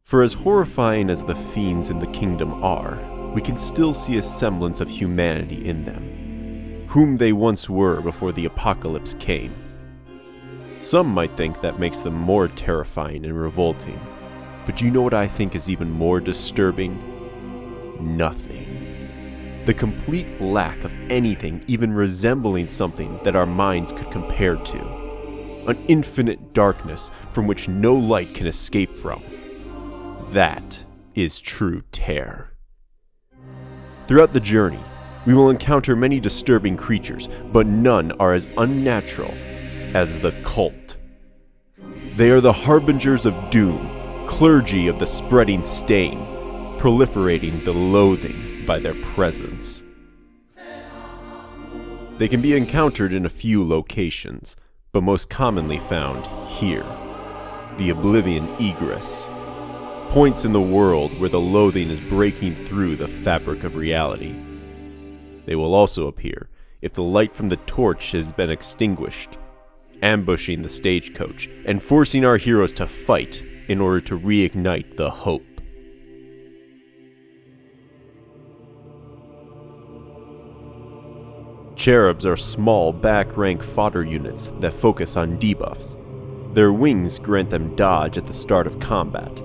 For as horrifying as the fiends in the kingdom are, we can still see a semblance of humanity in them, whom they once were before the apocalypse came. Some might think that makes them more terrifying and revolting, but you know what I think is even more disturbing? Nothing. The complete lack of anything even resembling something that our minds could compare to. An infinite darkness from which no light can escape from. That is true terror. Throughout the journey, we will encounter many disturbing creatures, but none are as unnatural as the cult. They are the harbingers of doom, clergy of the spreading stain, proliferating the loathing by their presence. They can be encountered in a few locations, but most commonly found here, the Oblivion Egress. Points in the world where the loathing is breaking through the fabric of reality. They will also appear if the light from the torch has been extinguished, ambushing the stagecoach and forcing our heroes to fight in order to reignite the hope. Cherubs are small back-rank fodder units that focus on debuffs. Their wings grant them dodge at the start of combat.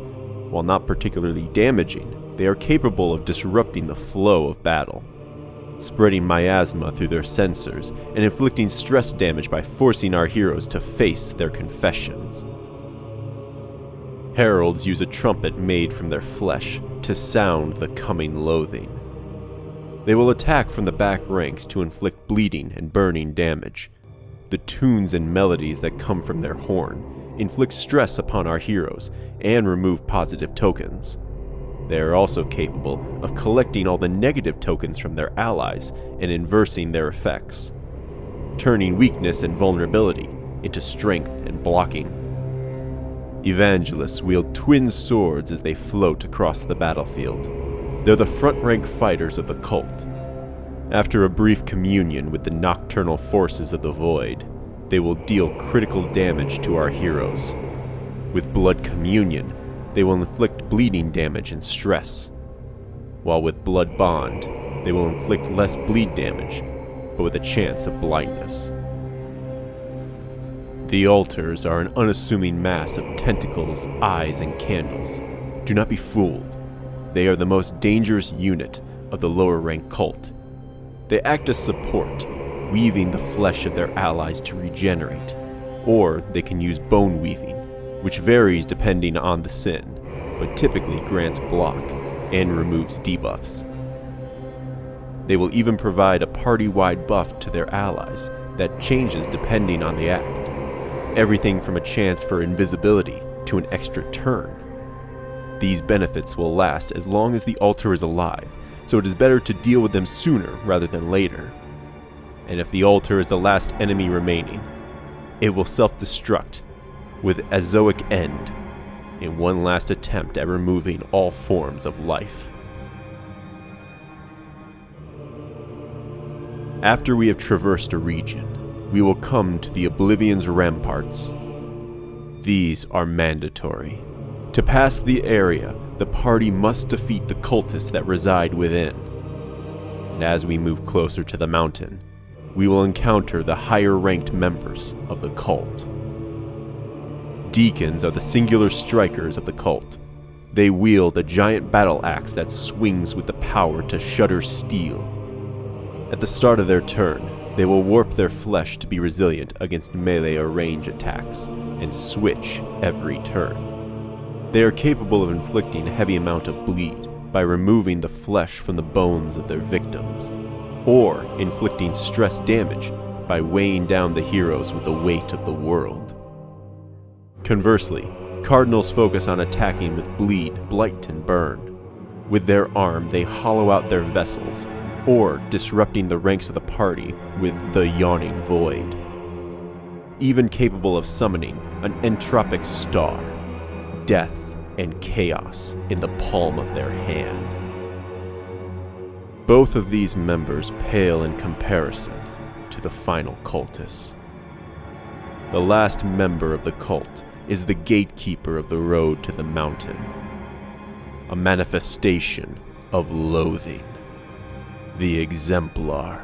While not particularly damaging, they are capable of disrupting the flow of battle, spreading miasma through their sensors and inflicting stress damage by forcing our heroes to face their confessions. Heralds use a trumpet made from their flesh to sound the coming loathing. They will attack from the back ranks to inflict bleeding and burning damage. The tunes and melodies that come from their horn inflict stress upon our heroes and remove positive tokens. They are also capable of collecting all the negative tokens from their allies and inversing their effects, turning weakness and vulnerability into strength and blocking. Evangelists wield twin swords as they float across the battlefield. They're the front-rank fighters of the cult. After a brief communion with the nocturnal forces of the void, they will deal critical damage to our heroes. With blood communion, they will inflict bleeding damage and stress, while with blood bond, they will inflict less bleed damage, but with a chance of blindness. The altars are an unassuming mass of tentacles, eyes, and candles. Do not be fooled. They are the most dangerous unit of the lower-rank cult. They act as support, weaving the flesh of their allies to regenerate, or they can use bone weaving, which varies depending on the sin, but typically grants block and removes debuffs. They will even provide a party-wide buff to their allies that changes depending on the act. Everything from a chance for invisibility to an extra turn. These benefits will last as long as the altar is alive, so it is better to deal with them sooner rather than later. And if the altar is the last enemy remaining, it will self-destruct with Azoic End in one last attempt at removing all forms of life. After we have traversed a region, we will come to the Oblivion's ramparts. These are mandatory. To pass the area, the party must defeat the cultists that reside within. And as we move closer to the mountain, we will encounter the higher-ranked members of the cult. Deacons are the singular strikers of the cult. They wield a giant battle axe that swings with the power to shatter steel. At the start of their turn, they will warp their flesh to be resilient against melee or range attacks, and switch every turn. They are capable of inflicting a heavy amount of bleed by removing the flesh from the bones of their victims, or inflicting stress damage by weighing down the heroes with the weight of the world. Conversely, Cardinals focus on attacking with bleed, blight, and burn. With their arm, they hollow out their vessels, or disrupting the ranks of the party with the Yawning Void. Even capable of summoning an entropic star, death and chaos in the palm of their hand. Both of these members pale in comparison to the final cultists. The last member of the cult is the gatekeeper of the road to the mountain. a manifestation of loathing. The Exemplar.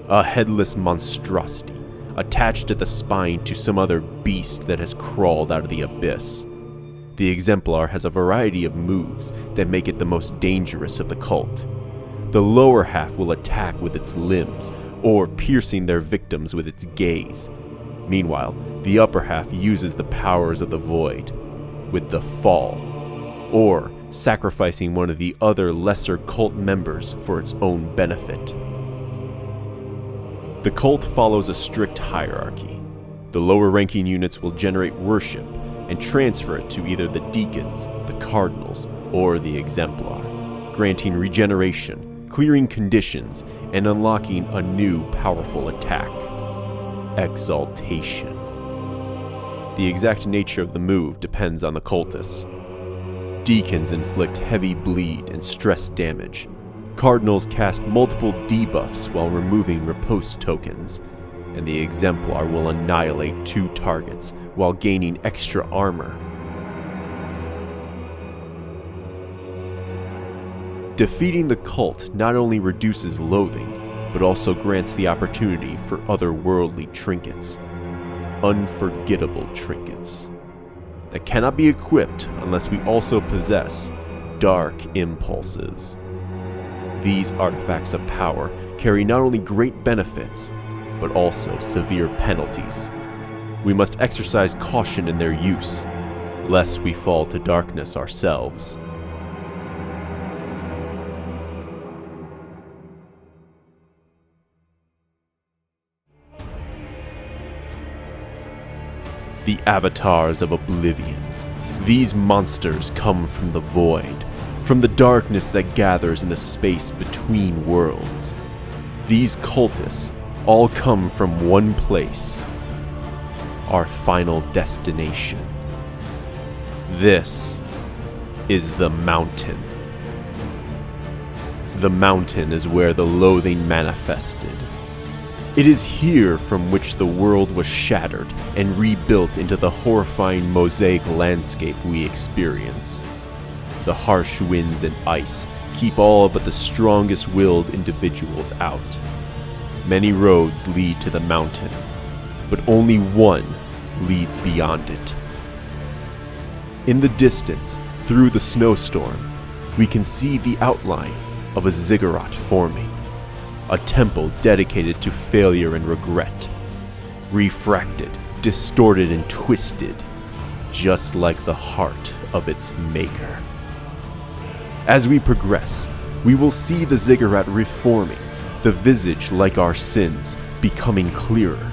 A headless monstrosity, attached at the spine to some other beast that has crawled out of the abyss. The Exemplar has a variety of moves that make it the most dangerous of the cult. The lower half will attack with its limbs, or piercing their victims with its gaze. Meanwhile, the upper half uses the powers of the void, with the Fall, or sacrificing one of the other lesser cult members for its own benefit. The cult follows a strict hierarchy. The lower-ranking units will generate worship and transfer it to either the deacons, the cardinals, or the Exemplar, granting regeneration, clearing conditions, and unlocking a new powerful attack: Exaltation. The exact nature of the move depends on the cultists. Deacons inflict heavy bleed and stress damage. Cardinals cast multiple debuffs while removing riposte tokens, and the Exemplar will annihilate 2 targets while gaining extra armor. Defeating the cult not only reduces loathing, but also grants the opportunity for otherworldly trinkets. Unforgettable trinkets that cannot be equipped unless we also possess dark impulses. These artifacts of power carry not only great benefits, but also severe penalties. We must exercise caution in their use, lest we fall to darkness ourselves. The Avatars of Oblivion. These monsters come from the void, from the darkness that gathers in the space between worlds. These cultists all come from one place: our final destination. This is the mountain. The mountain is where the loathing manifested. It is here from which the world was shattered and rebuilt into the horrifying mosaic landscape we experience. The harsh winds and ice keep all but the strongest-willed individuals out. Many roads lead to the mountain, but only one leads beyond it. In the distance, through the snowstorm, we can see the outline of a ziggurat forming. A temple dedicated to failure and regret. Refracted, distorted, and twisted, just like the heart of its maker. As we progress, we will see the ziggurat reforming, the visage like our sins becoming clearer.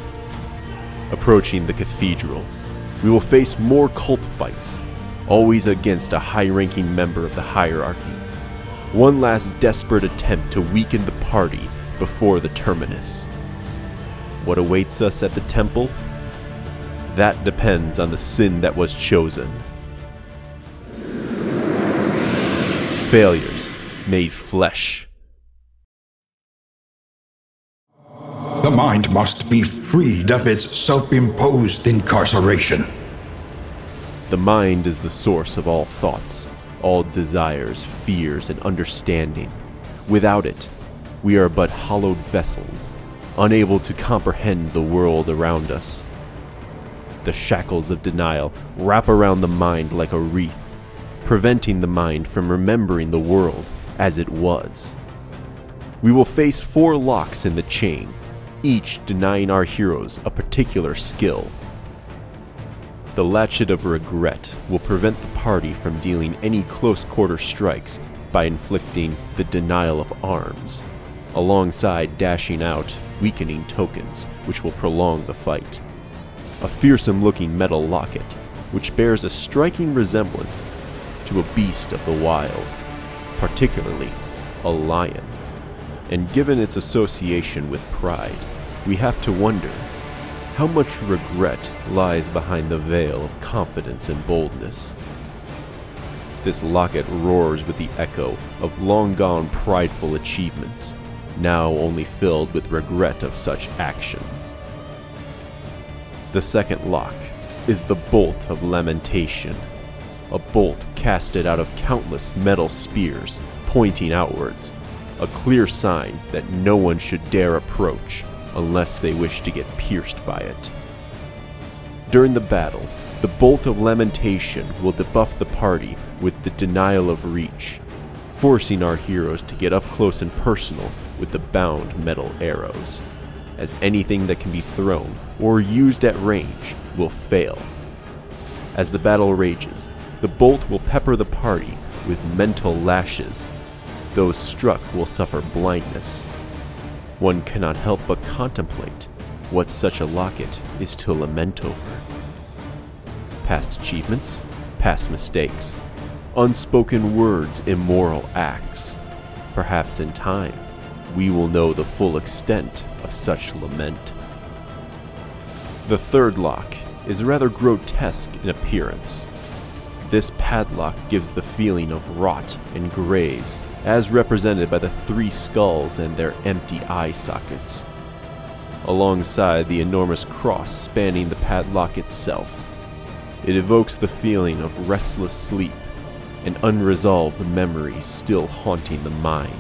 Approaching the cathedral, we will face more cult fights, always against a high-ranking member of the hierarchy. One last desperate attempt to weaken the party before the terminus. What awaits us at the temple? That depends on the sin that was chosen. Failures made flesh. The mind must be freed of its self-imposed incarceration. The mind is the source of all thoughts, all desires, fears, and understanding. Without it, we are but hollowed vessels, unable to comprehend the world around us. The shackles of denial wrap around the mind like a wreath, preventing the mind from remembering the world as it was. We will face 4 locks in the chain, each denying our heroes a particular skill. The latchet of regret will prevent the party from dealing any close-quarter strikes by inflicting the denial of arms, alongside dashing out weakening tokens which will prolong the fight. A fearsome-looking metal locket, which bears a striking resemblance to a beast of the wild, particularly a lion. And given its association with pride, we have to wonder how much regret lies behind the veil of confidence and boldness. This locket roars with the echo of long-gone prideful achievements, now only filled with regret of such actions. The second lock is the Bolt of Lamentation. a bolt casted out of countless metal spears pointing outwards, a clear sign that no one should dare approach unless they wish to get pierced by it. During the battle, the Bolt of Lamentation will debuff the party with the Denial of Reach, forcing our heroes to get up close and personal with the bound metal arrows, as anything that can be thrown or used at range will fail. As the battle rages, the bolt will pepper the party with mental lashes. Those struck will suffer blindness. One cannot help but contemplate what such a locket is to lament over. Past achievements, past mistakes, unspoken words, immoral acts. Perhaps in time, we will know the full extent of such lament. The third lock is rather grotesque in appearance. This padlock gives the feeling of rot and graves, as represented by the 3 skulls and their empty eye sockets, alongside the enormous cross spanning the padlock itself. It evokes the feeling of restless sleep and unresolved memories still haunting the mind.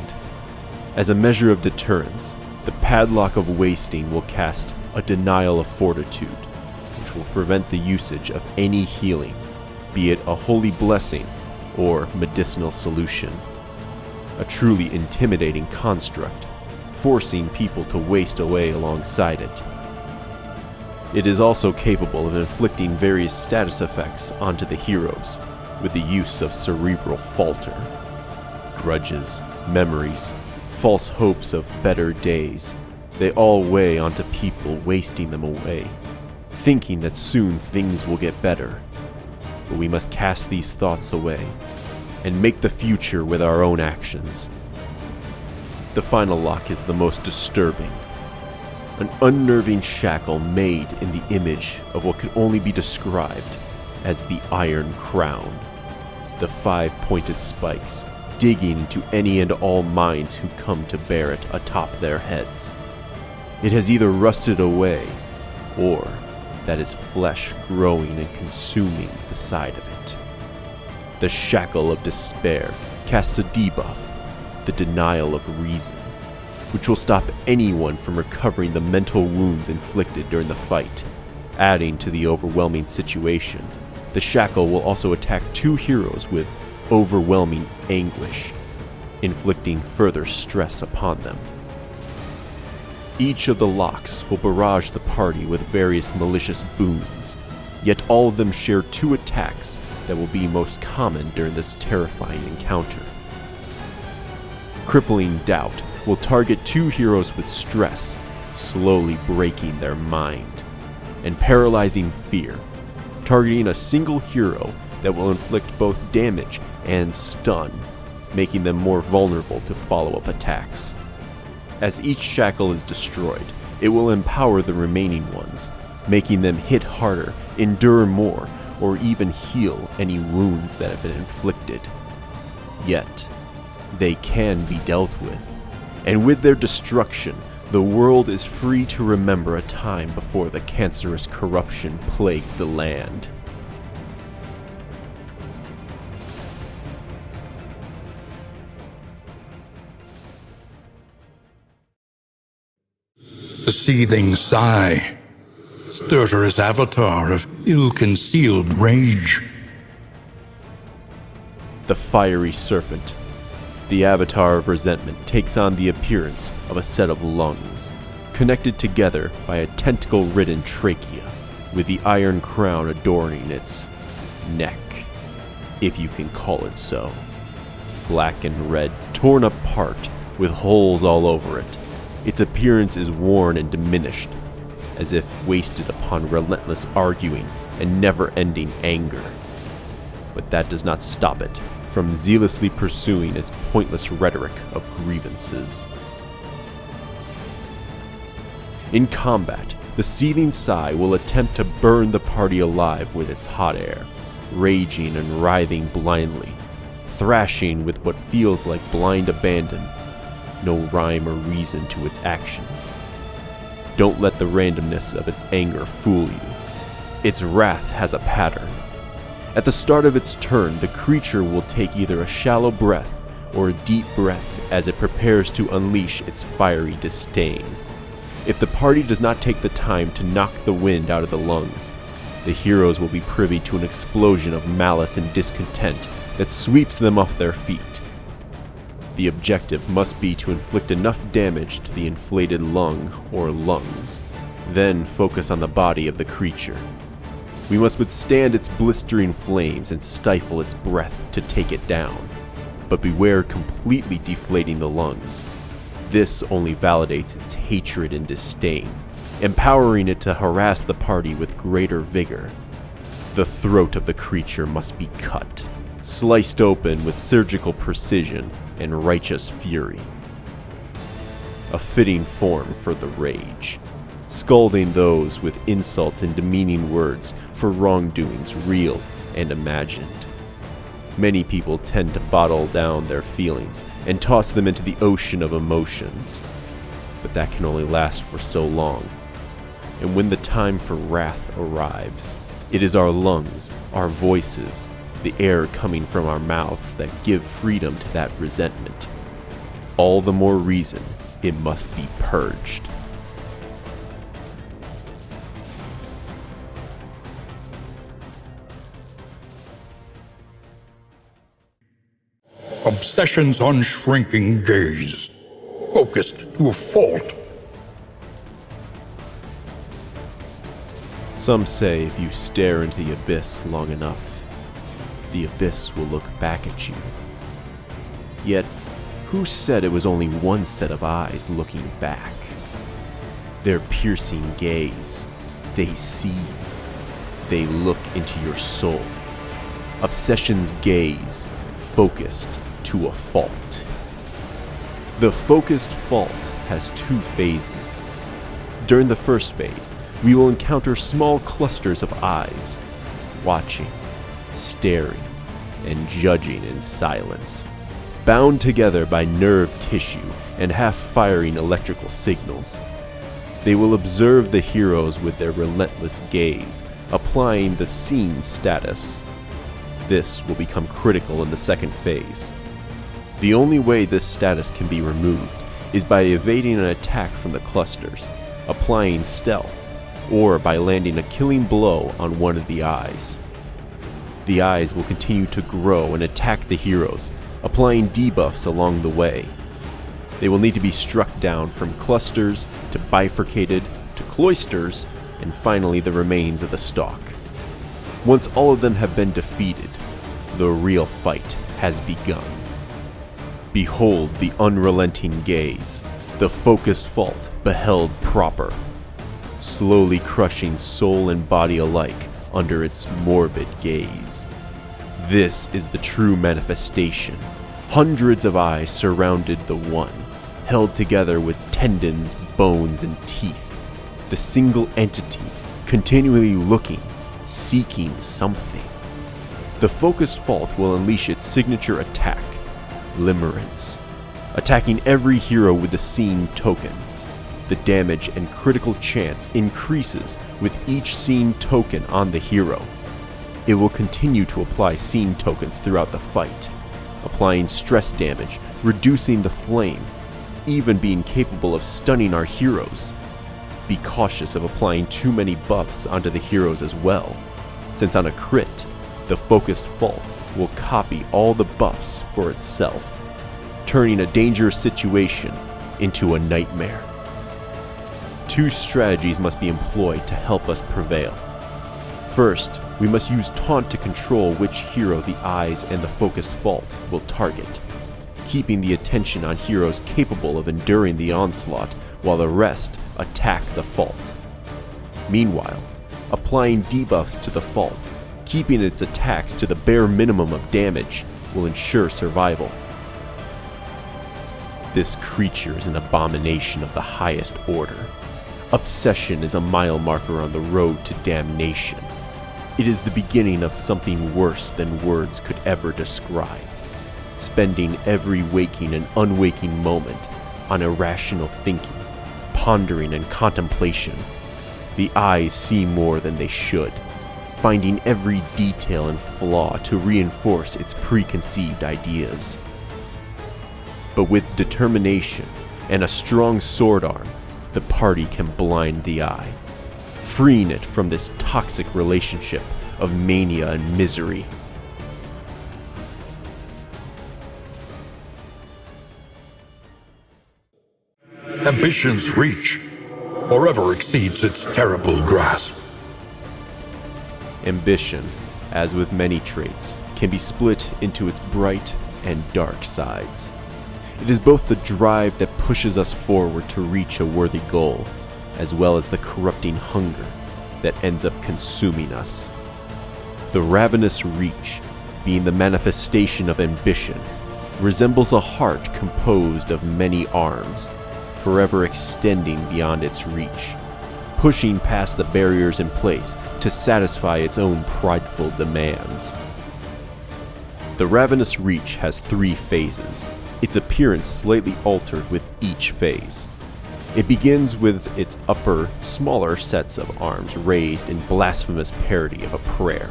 As a measure of deterrence, the padlock of wasting will cast a denial of fortitude, which will prevent the usage of any healing, be it a holy blessing or medicinal solution. A truly intimidating construct, forcing people to waste away alongside it. It is also capable of inflicting various status effects onto the heroes, with the use of cerebral falter. Grudges, memories, false hopes of better days, they all weigh onto people, wasting them away, thinking that soon things will get better. But we must cast these thoughts away, and make the future with our own actions. The final lock is the most disturbing. An unnerving shackle made in the image of what could only be described as the Iron Crown. The 5-pointed spikes digging into any and all minds who come to bear it atop their heads. It has either rusted away, or that is flesh growing and consuming the side of it. The shackle of despair casts a debuff, the denial of reason, which will stop anyone from recovering the mental wounds inflicted during the fight. Adding to the overwhelming situation, the shackle will also attack 2 heroes with overwhelming anguish, inflicting further stress upon them. Each of the locks will barrage the party with various malicious boons, yet all of them share 2 attacks that will be most common during this terrifying encounter. Crippling Doubt will target 2 heroes with stress, slowly breaking their mind, and Paralyzing Fear, targeting a single hero that will inflict both damage and stun, making them more vulnerable to follow-up attacks. As each shackle is destroyed, it will empower the remaining ones, making them hit harder, endure more, or even heal any wounds that have been inflicted. Yet, they can be dealt with, and with their destruction, the world is free to remember a time before the cancerous corruption plagued the land. The Seething Sigh, stertorous avatar of ill-concealed rage. The Fiery Serpent, the avatar of resentment, takes on the appearance of a set of lungs, connected together by a tentacle-ridden trachea, with the iron crown adorning its neck, if you can call it so. Black and red, torn apart, with holes all over it. Its appearance is worn and diminished, as if wasted upon relentless arguing and never-ending anger. But that does not stop it from zealously pursuing its pointless rhetoric of grievances. In combat, the Seething Sigh will attempt to burn the party alive with its hot air, raging and writhing blindly, thrashing with what feels like blind abandon, no rhyme or reason to its actions. Don't let the randomness of its anger fool you. Its wrath has a pattern, At the start of its turn, the creature will take either a shallow breath or a deep breath as it prepares to unleash its fiery disdain. If the party does not take the time to knock the wind out of the lungs, the heroes will be privy to an explosion of malice and discontent that sweeps them off their feet. The objective must be to inflict enough damage to the inflated lung or lungs, then focus on the body of the creature. We must withstand its blistering flames and stifle its breath to take it down, but beware completely deflating the lungs. This only validates its hatred and disdain, empowering it to harass the party with greater vigor. The throat of the creature must be cut, sliced open with surgical precision and righteous fury. A fitting form for the rage, scalding those with insults and demeaning words for wrongdoings real and imagined. Many people tend to bottle down their feelings and toss them into the ocean of emotions, but that can only last for so long. And when the time for wrath arrives, it is our lungs, our voices, the air coming from our mouths that give freedom to that resentment. All the more reason it must be purged. Obsession's unshrinking gaze, focused to a fault. Some say if you stare into the abyss long enough, the abyss will look back at you. Yet, who said it was only one set of eyes looking back? Their piercing gaze, they see. They look into your soul. Obsession's gaze, focused to a fault. The focused fault has two phases. During the first phase, we will encounter small clusters of eyes, watching, staring, and judging in silence, bound together by nerve tissue and half-firing electrical signals. They will observe the heroes with their relentless gaze, applying the seen status. This will become critical in the second phase. The only way this status can be removed is by evading an attack from the clusters, applying stealth, or by landing a killing blow on one of the eyes. The eyes will continue to grow and attack the heroes, applying debuffs along the way. They will need to be struck down from clusters to bifurcated to cloisters, and finally the remains of the stalk. Once all of them have been defeated, the real fight has begun. Behold the unrelenting gaze, the focused fault beheld proper, slowly crushing soul and body alike under its morbid gaze. This is the true manifestation. Hundreds of eyes surrounded the one, held together with tendons, bones, and teeth. The single entity, continually looking, seeking something. The focused fault will unleash its signature attack, Limerence, attacking every hero with the seen token. The damage and critical chance increases with each seen token on the hero. It will continue to apply seen tokens throughout the fight, applying stress damage, reducing the flame, even being capable of stunning our heroes. Be cautious of applying too many buffs onto the heroes as well, since on a crit, the focused fault will copy all the buffs for itself, turning a dangerous situation into a nightmare. Two strategies must be employed to help us prevail. First, we must use taunt to control which hero the eyes and the focused fault will target, keeping the attention on heroes capable of enduring the onslaught while the rest attack the fault. Meanwhile, applying debuffs to the fault, keeping its attacks to the bare minimum of damage, will ensure survival. This creature is an abomination of the highest order. Obsession is a mile marker on the road to damnation. It is the beginning of something worse than words could ever describe. Spending every waking and unwaking moment on irrational thinking, pondering and contemplation. The eyes see more than they should, finding every detail and flaw to reinforce its preconceived ideas. But with determination and a strong sword arm, the party can blind the eye, freeing it from this toxic relationship of mania and misery. Ambition's reach forever exceeds its terrible grasp. Ambition, as with many traits, can be split into its bright and dark sides. It is both the drive that pushes us forward to reach a worthy goal, as well as the corrupting hunger that ends up consuming us. The ravenous reach, being the manifestation of ambition, resembles a heart composed of many arms, forever extending beyond its reach, pushing past the barriers in place to satisfy its own prideful demands. The ravenous reach has 3 phases, its appearance slightly altered with each phase. It begins with its upper, smaller sets of arms raised in blasphemous parody of a prayer,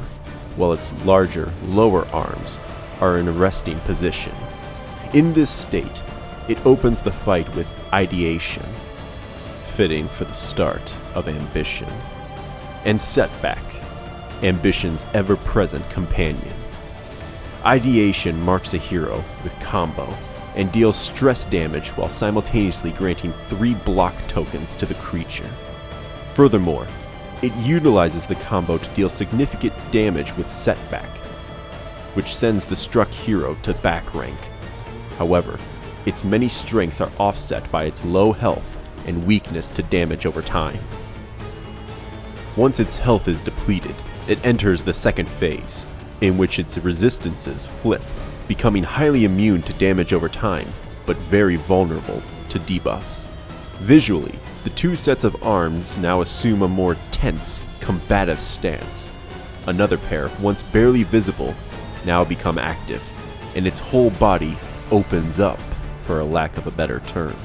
while its larger, lower arms are in a resting position. In this state, it opens the fight with ideation, fitting for the start of ambition, and setback, ambition's ever-present companion. Ideation marks a hero with combo and deals stress damage while simultaneously granting 3 block tokens to the creature. Furthermore, it utilizes the combo to deal significant damage with setback, which sends the struck hero to back rank. However, its many strengths are offset by its low health and weakness to damage over time. Once its health is depleted, it enters the second phase, in which its resistances flip, becoming highly immune to damage over time, but very vulnerable to debuffs. Visually, the 2 sets of arms now assume a more tense, combative stance. Another pair, once barely visible, now become active, and its whole body opens up, for a lack of a better term.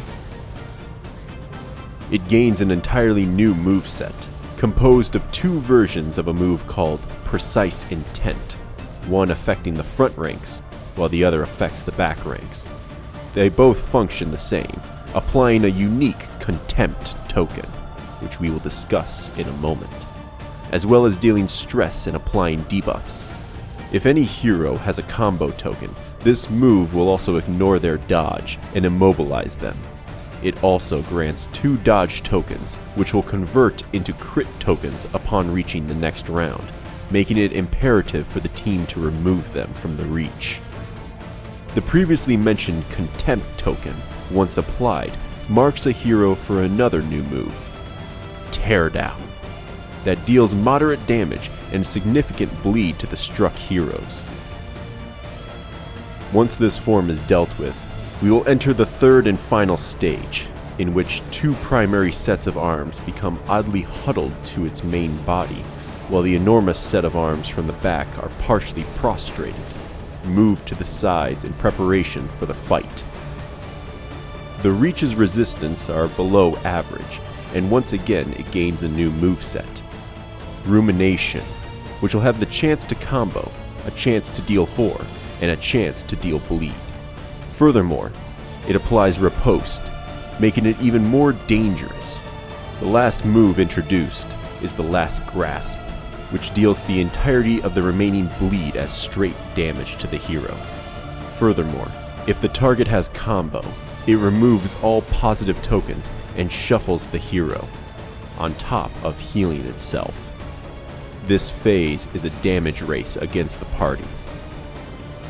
It gains an entirely new moveset, composed of 2 versions of a move called Precise Intent, one affecting the front ranks, while the other affects the back ranks. They both function the same, applying a unique Contempt token, which we will discuss in a moment, as well as dealing stress and applying debuffs. If any hero has a combo token, this move will also ignore their dodge and immobilize them. It also grants 2 dodge tokens, which will convert into crit tokens upon reaching the next round, making it imperative for the team to remove them from the reach. The previously mentioned Contempt token, once applied, marks a hero for another new move, Teardown, that deals moderate damage and significant bleed to the struck heroes. Once this form is dealt with, we will enter the third and final stage, in which 2 primary sets of arms become oddly huddled to its main body, while the enormous set of arms from the back are partially prostrated, moved to the sides in preparation for the fight. The Reach's resistance are below average, and once again it gains a new moveset, Rumination, which will have the chance to combo, a chance to deal Horror, and a chance to deal Bleed. Furthermore, it applies Riposte, making it even more dangerous. The last move introduced is the Last Grasp, which deals the entirety of the remaining bleed as straight damage to the hero. Furthermore, if the target has combo, it removes all positive tokens and shuffles the hero, on top of healing itself. This phase is a damage race against the party.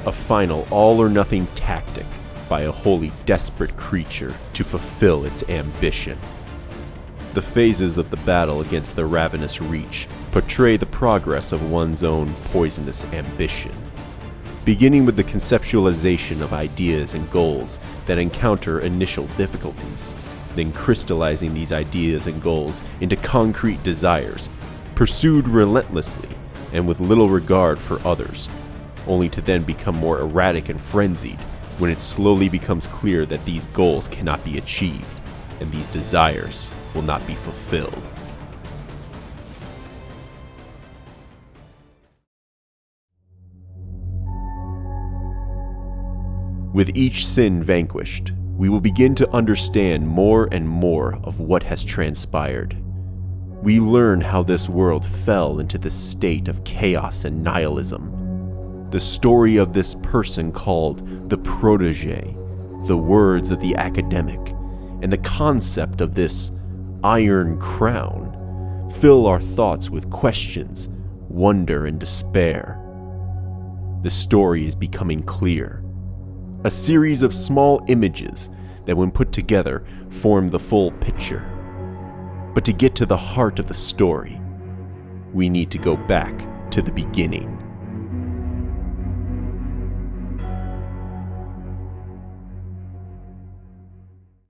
A final all-or-nothing tactic by a wholly desperate creature to fulfill its ambition. The phases of the battle against the ravenous Reach portray the progress of one's own poisonous ambition, beginning with the conceptualization of ideas and goals that encounter initial difficulties, then crystallizing these ideas and goals into concrete desires, pursued relentlessly and with little regard for others, only to then become more erratic and frenzied when it slowly becomes clear that these goals cannot be achieved and these desires will not be fulfilled. With each sin vanquished, we will begin to understand more and more of what has transpired. We learn how this world fell into the state of chaos and nihilism. The story of this person called the protege, the words of the academic, and the concept of this Iron Crown fill our thoughts with questions, wonder, and despair. The story is becoming clear. A series of small images that, when put together, form the full picture. But to get to the heart of the story, we need to go back to the beginning.